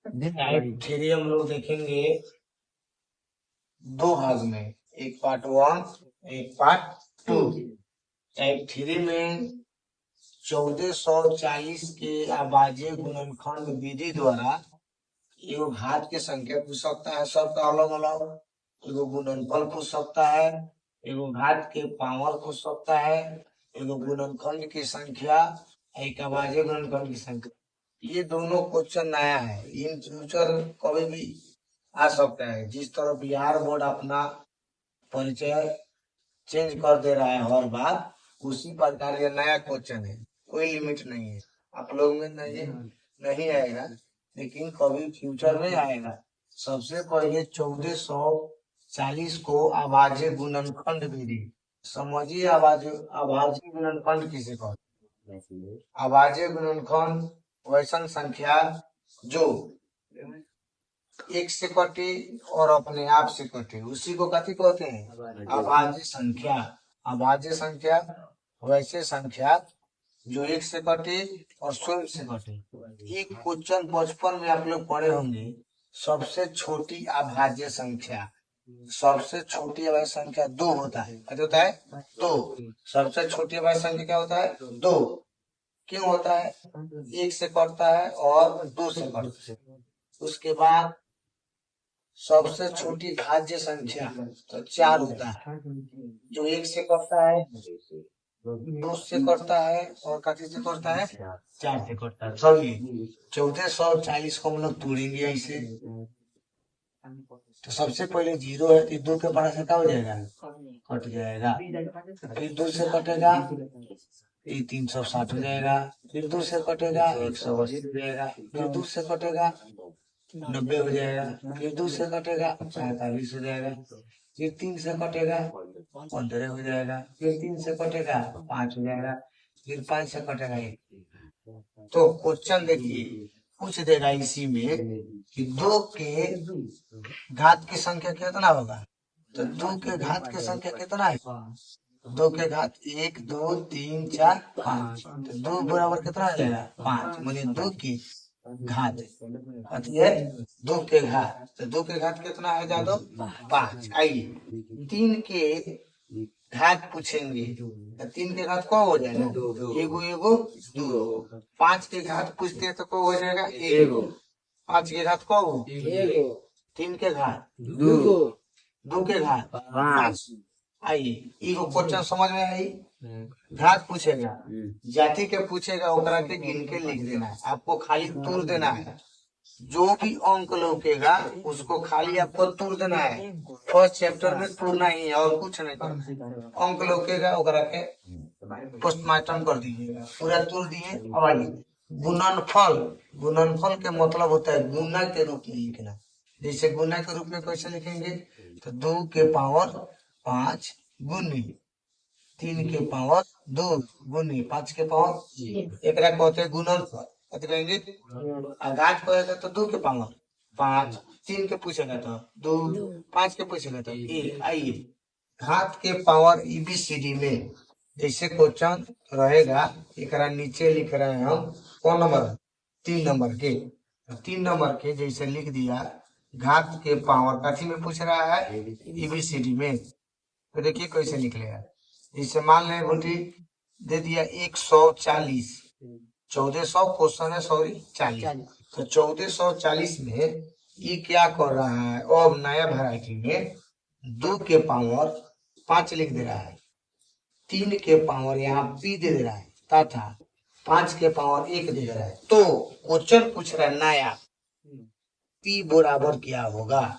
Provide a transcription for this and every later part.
Type three हम लोग देखेंगे दो भाग में, एक पार्ट 1 एक पार्ट 2। टाइप थ्री में 1440 के अभाज्य गुणनखंड विधि द्वारा एगो घात के संख्या पूछ सकता है, सबका अलग अलग। एगो गुणनफल पूछ सकता है, एगो घात के पावर पूछ सकता है, एगो गुणनखंड की संख्या, एक अभाज्य गुणनखंड की संख्या। ये दोनों क्वेश्चन नया है, इन फ्यूचर कभी भी आ सकता है। जिस तरह बिहार बोर्ड अपना परिचय चेंज कर दे रहा है हर बार, उसी प्रकार ये नया क्वेश्चन है। कोई लिमिट नहीं है, आप लोग में नहीं आएगा, लेकिन कभी फ्यूचर में आएगा। सबसे पहले 1440 को अभाज्य गुणनखंड विधि समझिए। अभाज्य गुणनखंड किसे कहते हैं? अभाज्य गुणनखंड वैसन संख्या जो एक से कटे और अपने आप से कटे, उसी को कथी कहते हैं? अभाज्य संख्या। अभाज्य संख्या वैसे संख्या जो एक से कटे और स्वयं से कटे। एक क्वेश्चन बचपन में आप लोग पढ़े होंगे, सबसे छोटी अभाज्य संख्या। सबसे छोटी अभाज्य संख्या 2 होता है। क्या होता है? 2। सबसे छोटी अभाज्य संख्या क्या होता है? 2। क्यों होता है? एक से कटता है और 2 से कटता है। उसके बाद सबसे छोटी भाज्य संख्या तो 4 होता है, जो एक से कटता है, 2 से कटता है और कथी से कटता है? 4 से कटता है। चलिए 1440 को हम लोग तोड़ेंगे ऐसे। तो सबसे पहले 0 है तो 2 के बड़ा से क्या हो जाएगा? कट जाएगा। फिर 2 से कटेगा, ये 360 हो जाएगा। फिर 2 से कटेगा, 180 हो जाएगा। फिर 2 से कटेगा, 90 हो जाएगा। फिर 2 से कटेगा, 45 हो जाएगा। फिर 3 से कटेगा, 15 हो जाएगा। फिर 3 से कटेगा, 5 हो जाएगा। फिर 5 से कटेगा 1। तो क्वेश्चन देखिए, पूछ देगा इसी में कि 2 के घात की संख्या कितना होगा। तो 2 के घात की संख्या कितना है? 2 के घात 1 2 3 4 5। तो 2 बराबर कितना आ जाएगा? 5। माने 2 की घात है 2 के घात। तो 2 के घात कितना है जादो? 5। आइए 3 के घात पूछेंगे, तो 3 के घात कौन हो जाएगा? एगो एगो 2। 5 के घात पूछते हैं तो कौन हो जाएगा? एगो। 5 के घात कौन हो? 3 के घात 2 के घात 5। आइए एगो क्वेश्चन समझ में आई। घात पूछेगा, जाति के पूछेगा, ओकरा के गिन के लिख देना है। आपको खाली तूर देना है। जो भी अंक लौकेगा उसको खाली आपको तूर देना है। फर्स्ट चैप्टर में तूरना ही है और कुछ नहीं करना। अंक लौकेगा ओकरा के पोस्टमार्टम कर दीजिएगा। पूरा तूर दिए। अब आइए गुणनफल। गुणनफल के मतलब होता है गुना के रूप में लिखना। जैसे गुना के रूप में कैसे लिखेंगे? तो 2 के पावर 5 गुनी 3 के पावर 2 गुनी 5 के पावर एक कहते हैं गुणनफल। कथी कहेंगे? घात कहेगा तो 2 के पावर 5, 3 के पूछेगा तो 2, 5 के पूछेगा तो 1। आइए घात के पावर EBCD में जैसे क्वेश्चन रहेगा, एक नीचे लिख रहे हैं हम। कौन नंबर? 3 नंबर के। 3 नंबर के जैसे लिख दिया, घात के पावर कथी में पूछ रहा है? EBCD में। तो देखिए कैसे निकलेगा। जैसे मान लें भूटी दे दिया 140, 1400 क्वेश्चन है, सॉरी 40। तो 1440 में ये क्या कर रहा है? और नया वैरायटी में 2 के पावर 5 लिख दे रहा है, 3 के पावर यहाँ P दे रहा है, तथा 5 के पावर 1 दे रहा है। तो क्वेश्चन पूछ रहा है नया P बराबर क्या होगा।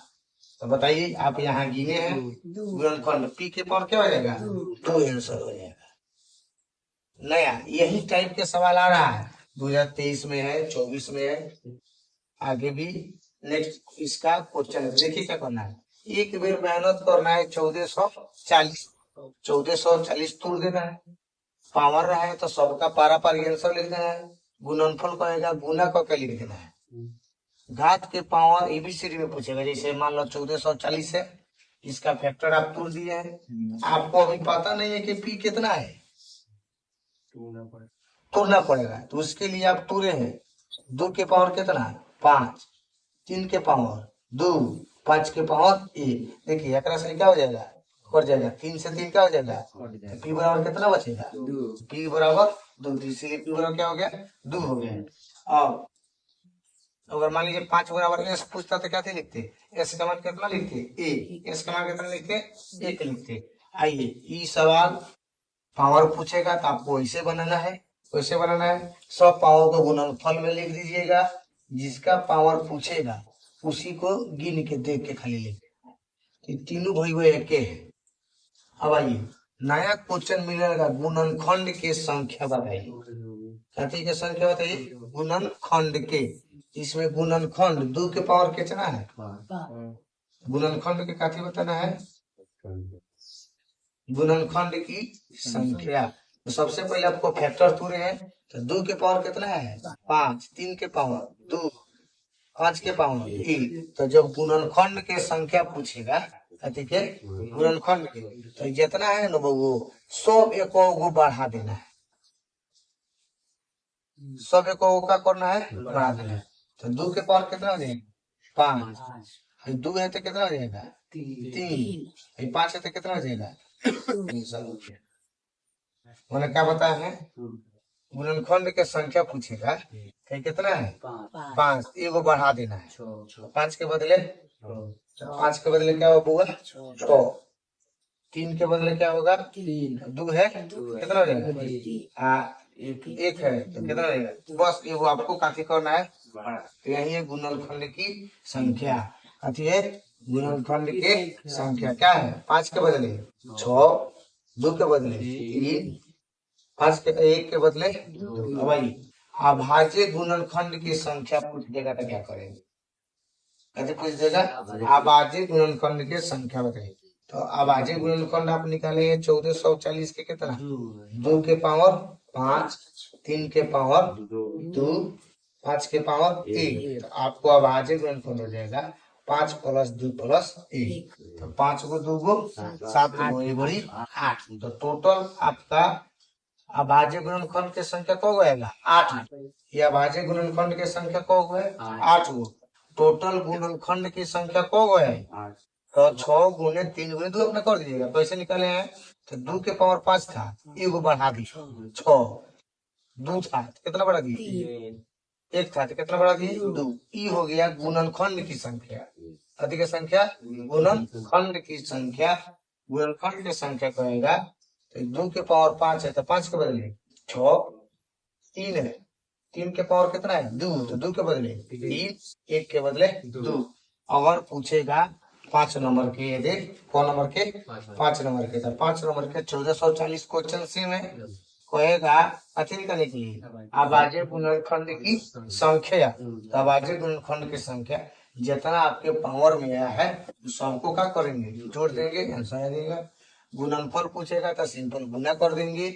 तो बताइए, आप यहाँ गिने हैं गुणनफल, P के पावर क्या हो जाएगा? 2 आंसर हो जाएगा। नया यही टाइप के सवाल आ रहा है, 2023 में है, 24 में है, आगे भी नेक्स्ट इसका क्वेश्चन देखिए क्या करना है। एक बार मेहनत करना है। 1440 तोड़ देना है। पावर रहा है तो सबका पारा पर आंसर लिख देना है। गुणनफल कहेगा गुना करके लिख देना है। घात के पावर EBCD में पूछेगा, जैसे मान लो 1440 है, इसका फैक्टर आप तोड़ दिए हैं। आपको अभी पता नहीं है कि P कितना है, तोड़ना पड़ेगा। तो उसके लिए आप तोड़े हैं 2 के पावर कितना 5, 3 के पावर 2, 5 के पावर 1। देखिए एकरा से क्या हो जाएगा कट जाएगा, 3 से 3 क्या हो जाएगा, तो पी बराबर कितना बचेगा, पी बराबर 2। तो इसीलिए पी बराबर क्या हो गया 2 हो गया। अब अगर मान लीजिए 5 बराबर एस पूछता तो क्या थे लिखते, एस का मान कितना लिखते ए, एस का मान कितना लिखते 1 लिखते। आइए ये सवाल पावर पूछेगा तो आपको ऐसे बनाना है, वैसे बनाना है। सब पावर को गुणनफल में लिख दीजिएगा, जिसका पावर पूछेगा उसी को गिन के देख के खाली लिख। तीनों भाई वो एक है। अब आइए नया क्वेश्चन मिलेगा, गुणनखंड के संख्या बताइए। कथी के संख्या बताइए, गुणनखंड के। इसमें गुणनखंड 2 के पावर कितना है, गुणनखंड के कथी बताना है, गुणनखंड की संख्या। तो सबसे पहले आपको फैक्टर तोड़े हैं, तो 2 के पावर कितना है 5, 3 के पावर 2, 5 के पावर 1। तो जब गुणनखंड के संख्या पूछेगा, ठीक है गुणनखंड के, तो जितना है ना वो सब एक को बढ़ा देना है, सब एक को क्या करना है बढ़ा देना है। तो 2 के पावर कितना हो जाएगा 5, 2 है तो कितना हो जाएगा 3, 5 है तो कितना हो जाएगा। मैंने क्या बताया है, गुणनखंड के संख्या पूछेगा तो कितना है 5, एगो बढ़ा देना है, 5 के बदले 5 के बदले क्या होगा 6, 3 के बदले क्या होगा 2 है कितना हो जाएगा 1 है तो कितना हो जाएगा। बस ये वो आपको काफी करना है। तो यही है गुणनखंड की संख्या, काफी है गुणनखंड के संख्या क्या है 5 के बदले 6, 2 के बदले 3, 5 के 1 के बदले 2। भाई अभाज्य गुणनखंड की संख्या पूछ देगा तो क्या करेंगे, कैसे पूछ देगा अभाज्य गुणनखंड की संख्या बताइए। तो अभाज्य गुणनखंड आप निकाले 1440 के कितना 2 के पावर 5, 3 के पावर 2, 5 के पावर 1। तो आपको अभाज्य गुणनखंड हो जाएगा 5 + 2 + 1। तो 5 को 2 को 7 को 1 बड़ी 8। तो टोटल आपका अभाज्य गुणनखंड की संख्या को होगा 8। यह अभाज्य गुणनखंड की संख्या को है 8 गो। टोटल गुणनखंड की संख्या को है तो 6 गुने 3 गुने 2 अपना कर दीजिएगा। कैसे निकाले हैं, तो 2 के पावर 5 था, एगो बढ़ा दी 6, 2 था कितना बढ़ा दिए 1 था तो कितना बढ़ा दिए 2। ई हो गया गुणनखंड की संख्या, अधिक संख्या गुणनखंड की संख्या। गुणनखंड की संख्या कहेगा तो 2 के पावर 5 है तो 5 के बदले 6, 3 है, 3 के पावर कितना है 2, तो 2 के बदले 3, 1 के बदले 2। अगर पूछेगा 5 नंबर के, ये देख कौन नंबर के 5 नंबर के, तो 5 नंबर के 1440 क्वेश्चन सी में कहेगा अति निकालने के लिए अभाज्य गुणनखंड की संख्या। तो अभाज्य गुणनखंड की संख्या जितना आपके पावर में आया है सबको क्या करेंगे जोड़ देंगे, आंसर देगा। गुणनफल पूछेगा तो सिंपल गुना कर देंगे।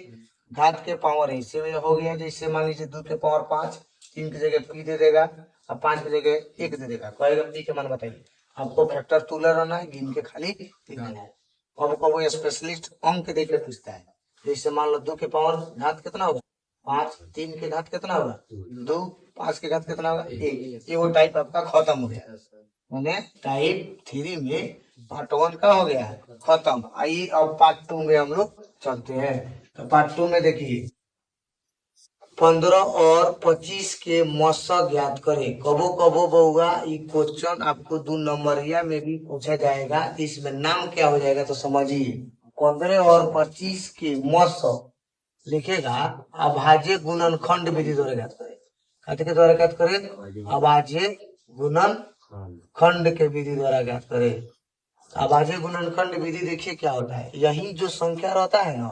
घात के पावर ऐसे में हो गया, जैसे मान लीजिए 2 के पावर 5, 3 की जगह पी दे देगा और 5 की जगह 1 दे देगा, कहेगा पी के मान बताइए। आपको फैक्टर तुला रहना है, गिन के खाली लिखना है। अब वो स्पेशलिस्ट अंक देख के पूछता है, जैसे मान लो 2 के पावर घात कितना होगा 5, 3 के घात कितना होगा 2, 5 के घात कितना होगा 1। ये वो टाइप आपका खत्म हो गया, मैंने टाइप 3 में पार्ट 1 का हो गया खत्म। आइए अब पार्ट 2 में हम लोग चलते हैं। तो पार्ट 2 में देखिए 15 और 25 के मौसा ज्ञात करें। कबो कबो बहुआ ये क्वेश्चन आपको 2 नंबरिया में भी पूछा जाएगा, इसमें नाम क्या हो जाएगा तो समझिए। 15 और 25 के मौसा लिखेगा अभाज्य गुणनखंड विधि द्वारा ज्ञात करें। खाते के द्वारा ज्ञात करें अभाज्य गुणनखंड के विधि द्वारा ज्ञात करें। अभाज्य गुणनखंड विधि देखिए क्या होता है, यही जो संख्या रहता है ना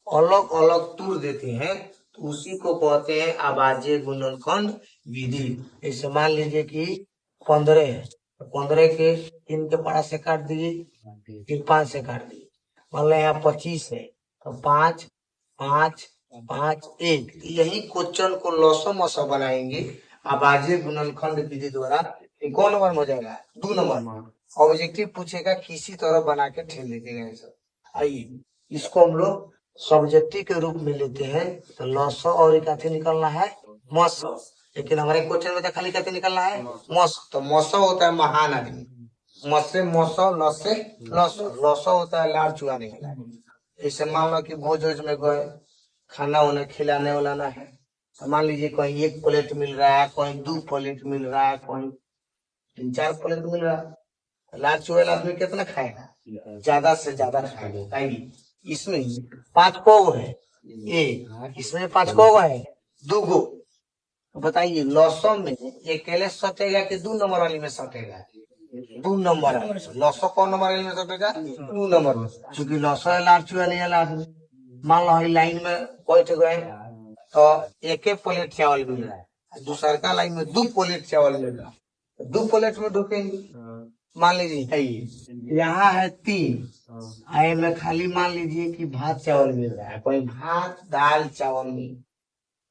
अलग अलग तूर देते हैं तो उसी को कहते हैं अभाज्य गुणनखंड विधि। जैसे मान लीजिए कि 15 है तो 15 के 3 के पारा से काट दिए, फिर 5 से काट दिए। मान लो यहाँ 25 है तो 5, 5, 5, 1। यही क्वेश्चन को लौसो मौसो बनाएंगे अभाज्य गुणनखंड विधि द्वारा। कौन नंबर में हो जाएगा 2 नंबर। ऑब्जेक्टिव पूछेगा किसी तरह बना के ठेल दीजिएगा। आइए इसको हम लोग सब्जेक्टिव के रूप में लेते हैं तो लॉसो और काथे निकलना है मौसो, लेकिन हमारे क्वेश्चन में तो खाली कहते निकलना है मौसो। तो मौसो होता है महान आदमी, मौसे मौसो, लौसे लौसो, लौसो होता है लाड़ चुआने वाला। जैसे मान लो कि भोज वोज में गए, खाना उन्हें खिलाने वाला है, तो मान लीजिए कहीं 1 प्लेट मिल रहा है, कहीं 2 प्लेट मिल रहा है, कहीं 3-4 प्लेट मिल रहा है। लाड़ चुआने आदमी कितना खाएगा? ज्यादा से ज्यादा खाएगा। इसमें 5 को है एक, इसमें 5 को है 2 गो। तो बताइए लॉसो में अकेले सटेगा कि 2 नंबर वाली में सटेगा? 2 नंबर। लॉसो कौन नंबर वाली में सटेगा? 2 नंबर में। क्योंकि लॉसो है लाड़ चुआ नहीं है। मान लो लाइन में बैठ गए तो 1 प्लेट चावल मिल रहा है, दूसरा का लाइन में 2 प्लेट चावल मिल रहा है, 2 प्लेट में ढूकेंगे। मान लीजिए यहाँ है 3, आई में खाली मान लीजिए कि भात चावल मिल रहा है, कोई भात दाल चावल मिल,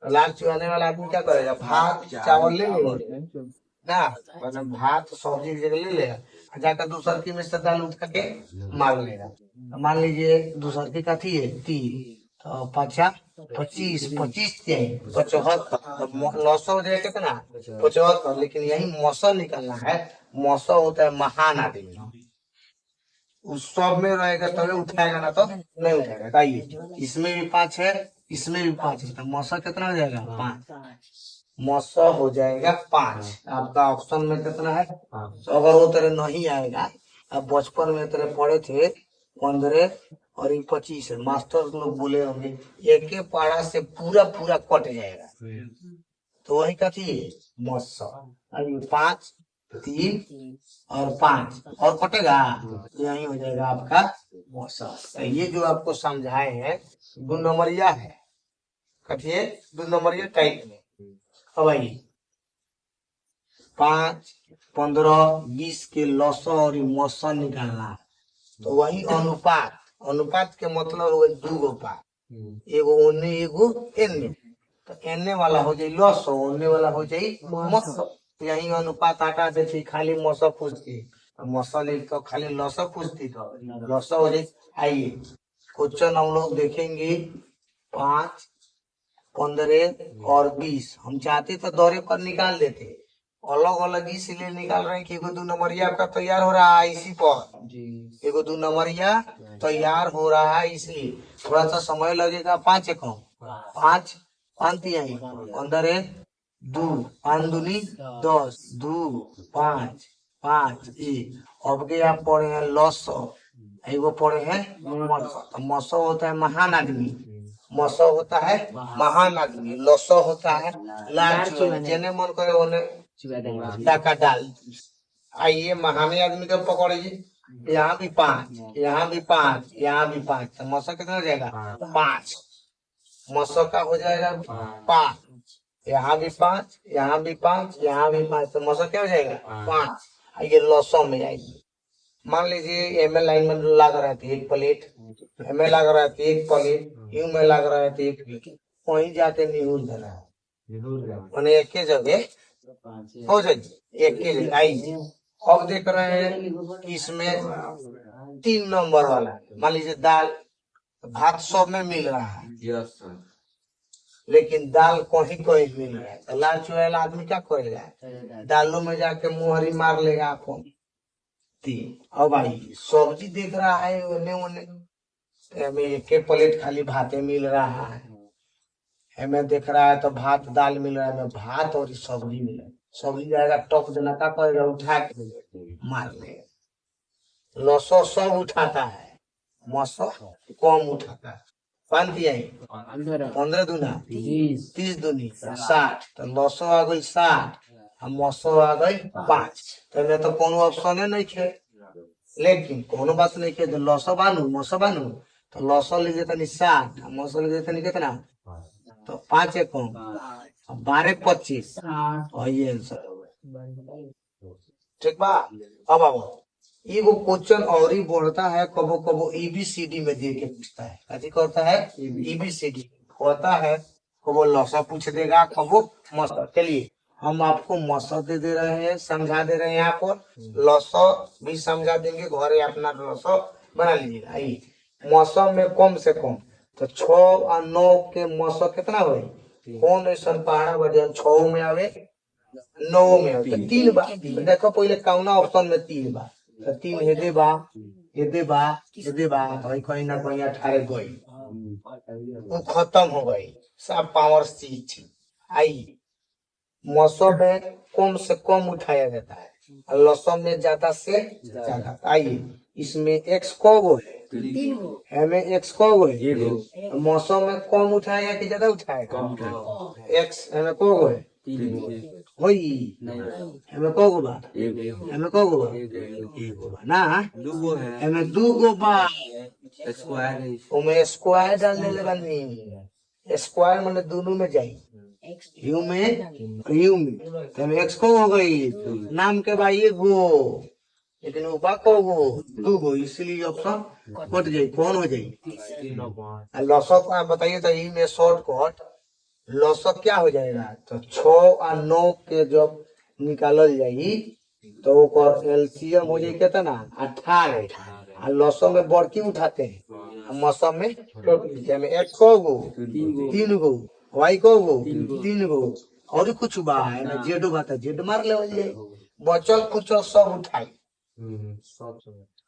तो लाल चुराने वाला आदमी क्या करेगा? भात चावल ले लेगा ना, मतलब भात सब्जी की जगह ले लेगा, जाकर दूसर की में से दाल उठा के मार लेगा। मान लीजिए दूसर की कथी है 3, तो 50 25 25 75, लॉसो हो जाएगा कितना? 75। लेकिन यही मौसम निकलना है, मौसम होता है महान आदमी, उस सब में रहेगा तभी उठाएगा, ना तो नहीं उठाएगा। बताइए इसमें भी 5 है, इसमें भी 5 है, तो मौसम कितना हो जाएगा? 5। मौसम हो जाएगा 5। आपका ऑप्शन में कितना है? तो अगर वो तेरे नहीं आएगा, अब बचपन में तेरे पढ़े थे 15 और ये 25 है, मास्टर लोग बोले होंगे एक के पारा से पूरा पूरा कट जाएगा, तो वही कथी है? मौसम। अभी 5 3 और 5 और कटेगा, यही हो जाएगा आपका मौसम। तो ये जो आपको समझाए हैं 2 नंबरिया है, कथिए 2 नंबरिया टाइप में। अब भाई 5 15 20 के लौसो और मौसम निकालना, तो वही अनुपात, अनुपात के मतलब हो 2 गो पात, एगो ओने एगो एने, तो एने वाला हो जाए लौसो, ओने वाला हो जाए मौसम। यही अनुपात हटा देती, खाली मौसम पूछती, मौसम तो खाली लौसो पूछती, तो लौसो हो जाए। आइए क्वेश्चन हम लोग देखेंगे 5 15 और 20। हम चाहते तो दौरे पर निकाल देते, अलग अलग इसलिए निकाल रहे हैं कि एगो 2 नंबरिया आपका तैयार हो रहा है इसी पर, एगो 2 नंबरिया तैयार हो रहा है, इसलिए थोड़ा सा समय लगेगा। 5 एकम 5 5 यही 15 2 5 दूनी 10 2 5 5 1। अब के आप पढ़े हैं लौसो, एगो पढ़े हैं मौसो। मौसो होता है महान आदमी, मौसो होता है महान आदमी, लौसो होता है लाल चुआ, जेने मन करे ओने डाका डाल। आइए महान आदमी को पकड़िए, यहाँ भी 5 यहाँ भी 5 यहाँ भी 5, तो मौसो कितना हो जाएगा? 5। मौसो का हो जाएगा 5, यहाँ भी 5 यहाँ भी 5 यहाँ भी 5, तो मौसो क्या हो जाएगा? 5। ये लौसो में आएगी। मान लीजिए एम लाइन में लग रहा था 1 प्लेट, एम लग रहा था 1 प्लेट, यू में लग रहा था 1 प्लेट, वहीं जाते निहुर देना है, एक ही जगह हो जाए, एक ही जगह। आइए अब देख रहे हैं कि इसमें 3 नंबर वाला, मान लीजिए दाल भात सब में मिल रहा है, लेकिन दाल कहीं कहीं मिल रहा है, तो लाल चुड़ैल आदमी क्या करेगा? दालों में जाके मुहरी मार लेगा आपको। अब भाई सब्जी देख रहा है ओने ओने, हमें 1 प्लेट खाली भाते मिल रहा है, हमें देख रहा है तो भात दाल मिल रहा है, हमें भात और सब्जी मिल रहा है, सब्जी जाएगा टॉप देना का करेगा? उठा के मार लेगा। लौसो सब उठाता है, मौसो कम उठाता है। 5 दिया 15 दूना 30 दूनी 60, तो लौसो आ गई 60, हम मौसो आ गई 5, तो तो कोनो ऑप्शन नहीं है, लेकिन कोनो बात नहीं है, तो लौसो बानू मौसो बानू, तो लौसो ले जाता 60, मौसो ले जाता कितना? तो 5 एकम 12 25, और ये आंसर हो गया। ठीक बा। अब आओ एगो क्वेश्चन और ही बढ़ता है, कबो कबो ईबीसीडी में दे के पूछता है, कथी करता है? ईबीसीडी होता है, कबो लौसा पूछ देगा, कबो मौसा। चलिए हम आपको मौसा दे रहे हैं, समझा दे रहे हैं, यहाँ पर लौसा भी समझा देंगे, घरे अपना लौसा बना लीजिएगा। आइए मौसम में कम से कम तो 6 और 9 के मौसम कितना हुई? कौन ऐसा पहाड़ा वजन 6 में आवे 9 में आवे? तो 3 बा। देखो पहले कौना ऑप्शन में 3 बा, तो 3 हेदे बा, हेदे बा, हेदे बा, भाई कहीं ना कहीं 18 गई, वो खत्म हो गई, सब पावर चीज थी। आई मौसम में कम से कम उठाया जाता है और लसम में ज्यादा से ज्यादा। आइए इसमें एक्स को गो है, हमें एक्स को गो है, मौसम में कम उठाएगा कि ज्यादा उठाएगा? एक्स हमें को गो है होई, हमें को गो बा, हमें को गो बा, एगो बा ना, हमें दू गो बा, उमें स्क्वायर डाल दे बानी, स्क्वायर माने दोनों में जाई, यू में तो हमें एक्स को हो गई, नाम के भाई एगो, लेकिन वो बा को गो दू गो, इसलिए ऑप्शन कट जाई, कौन हो जाई? लॉसक आप बताइए तो ई में शॉर्ट कट लॉसक क्या हो जाएगा? तो 6 और 9 के जब निकालल जाई तो ओकर एलसीएम हो जाई कितना? 18। और लॉसक में बड़की उठाते हैं, मौसम में में एक्स को गो 3 गो, वाई को गो 3 गो, और कुछ बा है जेड बा तो जेड मार लेवल जाई, बचल कुछ सब उठाई,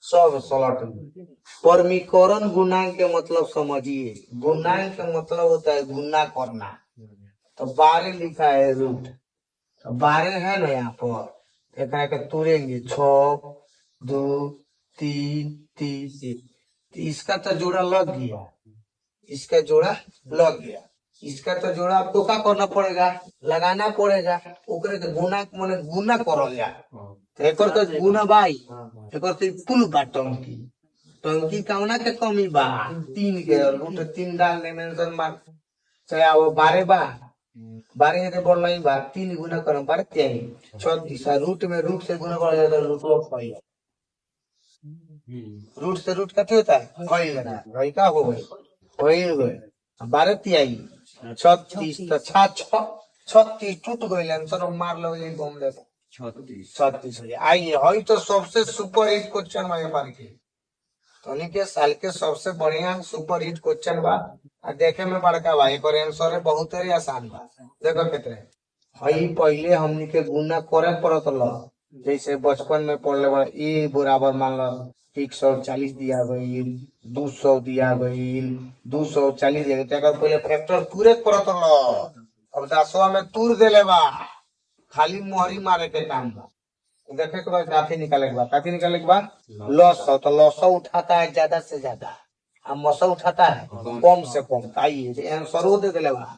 सब सलट में। परमीकरण गुणांक के मतलब समझिए, गुणांक का मतलब होता है गुना करना। तो 12 लिखा है रूट, तो 12 है ना यहाँ पर, एक के तुरेंगे 6 2 3 3 1, इसका तो जोड़ा लग गया, इसका जोड़ा लग गया, इसका तो जोड़ा आपको क्या करना पड़ेगा? लगाना पड़ेगा, ओकरे के गुना माने गुना करल जा, तो एकर तो गुना बाई, एकर तो कुल बा टंकी, टंकी कौना के कमी बा? 3 के, रूट 3 डाल डायमेंशन मार, चाहे वो 12 बा, 12 यदि बढ़ नहीं बा 3 गुना करम 12 23 36, रूट में रूट से गुना बढ़ जाता है, रूट ऑफ फाइव, रूट से रूट कथी होता है? फाइव लगा, भाई का हो गई फाइव गए, 12 23 36, तो 36 टूट गई, आंसर मार लो ये बम ले 36 हो जाए। आइए हई तो सबसे सुपर हिट क्वेश्चन बा पार के, तनी के साल के सबसे बढ़िया सुपर हिट क्वेश्चन बा, आ देखे में बड़का बा, एक आंसर है बहुत ही आसान बा। देखो कितने हई पहले हमनी के गुना करे पड़त ल, जैसे बचपन में पढ़ले बड़ा ए बराबर मान लो 140 दिया गई, 200 दिया गई, 240 दिया गई, पहले फैक्टर पूरे करत ल, अब 10वां में तूर देले बा, खाली मोहरी मारे के काम बा। देखे के बाद काफी निकाले के बाद, काफी निकाले के बाद लॉस हो, तो लॉस उठाता है ज्यादा से ज्यादा, अब मौसा उठाता है कम से कम। आइए आंसर दे दिले बा,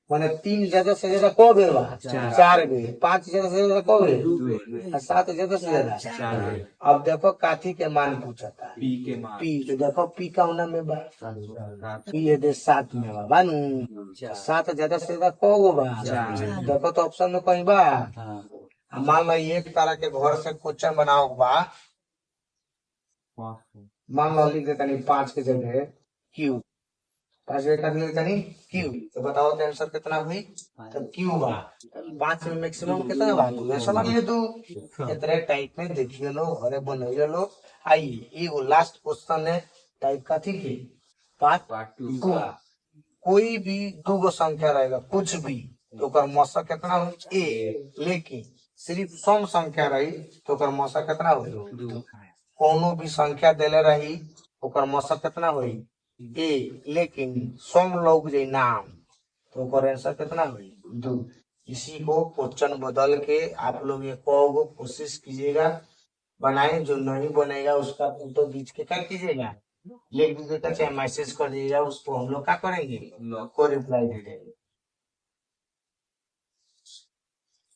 माने 3 ज्यादा से ज्यादा को बेर बा? 4 बेर, 5 ज्यादा से ज्यादा को बेर? 7 ज्यादा से ज्यादा 4 बेर। अब देखो काथी के मान पूछता है, पी, तो देखो पी का होना में बा, पी ये दे 7 में बा बानू, 7 ज्यादा से ज्यादा को गो बा? देखो तो ऑप्शन में कहीं बा, मान लो एक तरह के घर से क्वेश्चन बनाओ बा, मान लो लिख देता नहीं 5 के जगह क्यू, 5 का लिखता नहीं क्यू, तो बताओ तो आंसर कितना हुई? तो क्यू बा। 5 में मैक्सिमम कितना बा? मैं समझ लिए तू इतने टाइप में देखिए लो, घरे बनाइए लो। आइए ये लास्ट क्वेश्चन है टाइप का, ठीक है? पार्ट 2, कोई भी दो गो संख्या रहेगा कुछ भी, तो कर मौसा कितना हो? ए, लेकिन सिर्फ सम संख्या रही तो कर मौसा कितना हो? कोनो भी संख्या देले रही तो कर मौसा कितना हो? ए, लेकिन सम लोग जे नाम तो कर आंसर कितना हो? 2। इसी को क्वेश्चन बदल के आप लोग ये को कोशिश कीजिएगा बनाए, जो नहीं बनेगा उसका फोटो खींच के क्या कीजिएगा, लिख दीजिएगा, चाहे मैसेज कर दीजिएगा, उसको हम लोग क्या करेंगे को रिप्लाई दे देंगे।